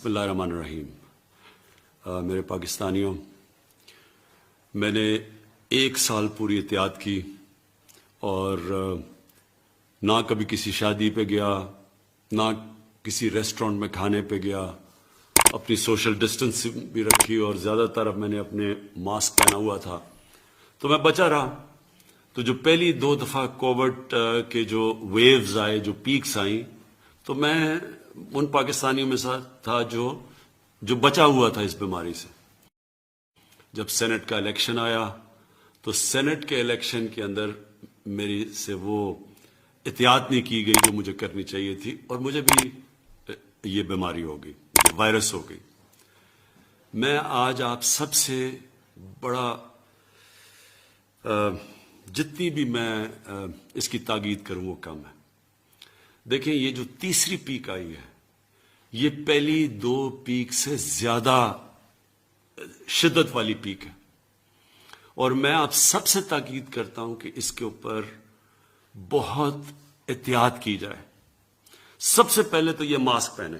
बिस्मिल्लाहिर्रहमानिर्रहीम। मेरे पाकिस्तानियों, मैंने 1 साल पूरी एहतियात की और ना कभी किसी शादी पे गया, ना किसी रेस्टोरेंट में खाने पे गया, अपनी सोशल डिस्टेंस भी रखी और ज़्यादातर अब मैंने अपने मास्क पहना हुआ था, तो मैं बचा रहा। तो जो पहली 2 दफ़ा कोविड के जो वेव्स आए, जो पीक्स आई, तो मैं उन पाकिस्तानियों में साथ था जो बचा हुआ था इस बीमारी से। जब सेनेट का इलेक्शन आया तो सेनेट के इलेक्शन के अंदर मेरी से वो एहतियात नहीं की गई जो मुझे करनी चाहिए थी और मुझे भी ये बीमारी हो गई, वायरस हो गई। मैं आज आप सबसे बड़ा जितनी भी मैं इसकी ताकीद करूं वो कम है। देखें, ये जो तीसरी पीक आई है, ये पहली 2 पीक से ज्यादा शिद्दत वाली पीक है और मैं आप सबसे ताकीद करता हूं कि इसके ऊपर बहुत एहतियात की जाए। सबसे पहले तो ये मास्क पहने।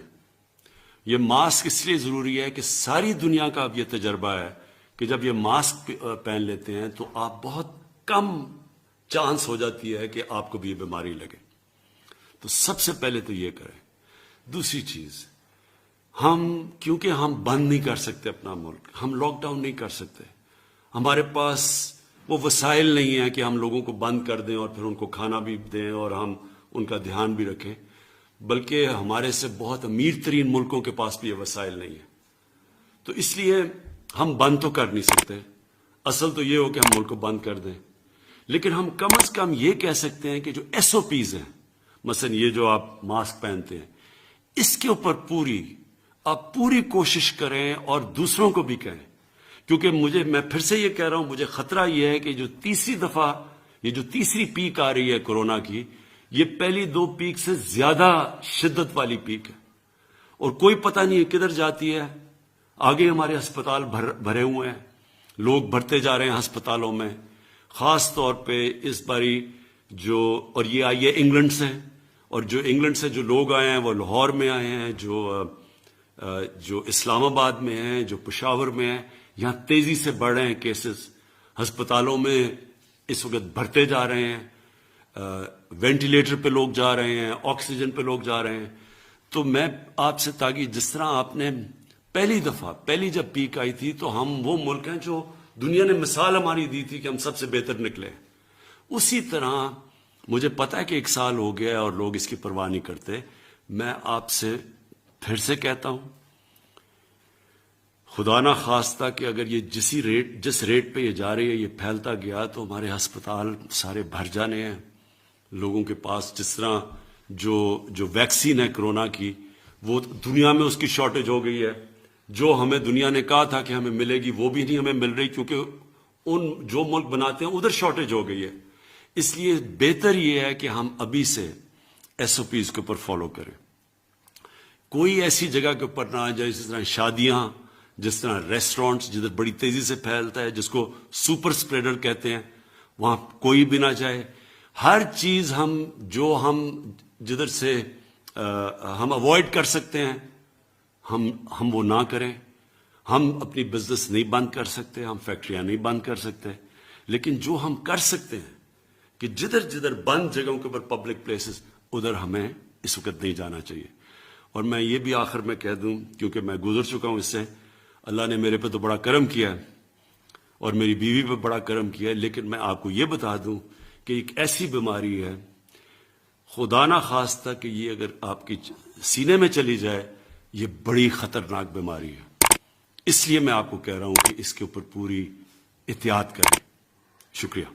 ये मास्क इसलिए जरूरी है कि सारी दुनिया का अब ये तजर्बा है कि जब ये मास्क पहन लेते हैं तो आप बहुत कम चांस हो जाती है कि आपको भी ये बीमारी लगे। तो सबसे पहले तो ये करें। दूसरी चीज, क्योंकि हम बंद नहीं कर सकते अपना मुल्क, हम लॉकडाउन नहीं कर सकते, हमारे पास वो वसाइल नहीं है कि हम लोगों को बंद कर दें और फिर उनको खाना भी दें और हम उनका ध्यान भी रखें, बल्कि हमारे से बहुत अमीर तरीन मुल्कों के पास भी ये वसाइल नहीं है। तो इसलिए हम बंद तो कर नहीं सकते। असल तो ये हो कि हम मुल्क को बंद कर दें, लेकिन हम कम से कम ये कह सकते हैं कि जो SOPs हैं, मसलन ये जो आप मास्क पहनते हैं, इसके ऊपर आप पूरी कोशिश करें और दूसरों को भी कहें। क्योंकि मैं फिर से ये कह रहा हूं, मुझे खतरा ये है कि जो तीसरी पीक आ रही है कोरोना की, ये पहली 2 पीक से ज्यादा शिद्दत वाली पीक है और कोई पता नहीं है किधर जाती है। आगे हमारे अस्पताल भरे हुए हैं, लोग भरते जा रहे हैं अस्पतालों में। खास तौर पे इस बारी और ये आई है इंग्लैंड से, और जो इंग्लैंड से जो लोग आए हैं वो लाहौर में आए हैं, जो इस्लामाबाद में हैं, जो पेशावर में हैं। यहां तेजी से बढ़ रहे हैं केसेस, अस्पतालों में इस वक्त भरते जा रहे हैं, वेंटिलेटर पे लोग जा रहे हैं, ऑक्सीजन पे लोग जा रहे हैं। तो मैं आपसे ताकि जिस तरह आपने पहली जब पीक आई थी, तो हम वो मुल्क हैं जो दुनिया ने मिसाल हमारी दी थी कि हम सबसे बेहतर निकले। उसी तरह मुझे पता है कि 1 साल हो गया है और लोग इसकी परवाह नहीं करते। मैं आपसे फिर से कहता हूं, खुदा ना खास्ता कि अगर ये जिस रेट पे ये जा रही है, ये फैलता गया, तो हमारे अस्पताल सारे भर जाने हैं लोगों के पास। जिस तरह जो वैक्सीन है कोरोना की, वो दुनिया में उसकी शॉर्टेज हो गई है। जो हमें दुनिया ने कहा था कि हमें मिलेगी, वो भी नहीं हमें मिल रही, क्योंकि जो मुल्क बनाते हैं उधर शॉर्टेज हो गई है। इसलिए बेहतर यह है कि हम अभी से SOPs के ऊपर फॉलो करें। कोई ऐसी जगह के ऊपर ना आ जाए, जिस तरह शादियां, जिस तरह रेस्टोरेंट्स, जिधर बड़ी तेजी से फैलता है, जिसको सुपर स्प्रेडर कहते हैं, वहां कोई भी ना जाए। हर चीज हम जिधर से हम अवॉइड कर सकते हैं, हम वो ना करें। हम अपनी बिजनेस नहीं बंद कर सकते, हम फैक्ट्रियां नहीं बंद कर सकते, लेकिन जो हम कर सकते हैं कि जिधर बंद जगहों के ऊपर पब्लिक प्लेसेस, उधर हमें इस वक्त नहीं जाना चाहिए। और मैं ये भी आखिर में कह दूं, क्योंकि मैं गुजर चुका हूं इससे, अल्लाह ने मेरे पे तो बड़ा करम किया है और मेरी बीवी पे बड़ा करम किया है, लेकिन मैं आपको ये बता दूं कि एक ऐसी बीमारी है, खुदा ना खास्ता कि ये अगर आपकी सीने में चली जाए, ये बड़ी खतरनाक बीमारी है। इसलिए मैं आपको कह रहा हूं कि इसके ऊपर पूरी एहतियात करें। शुक्रिया।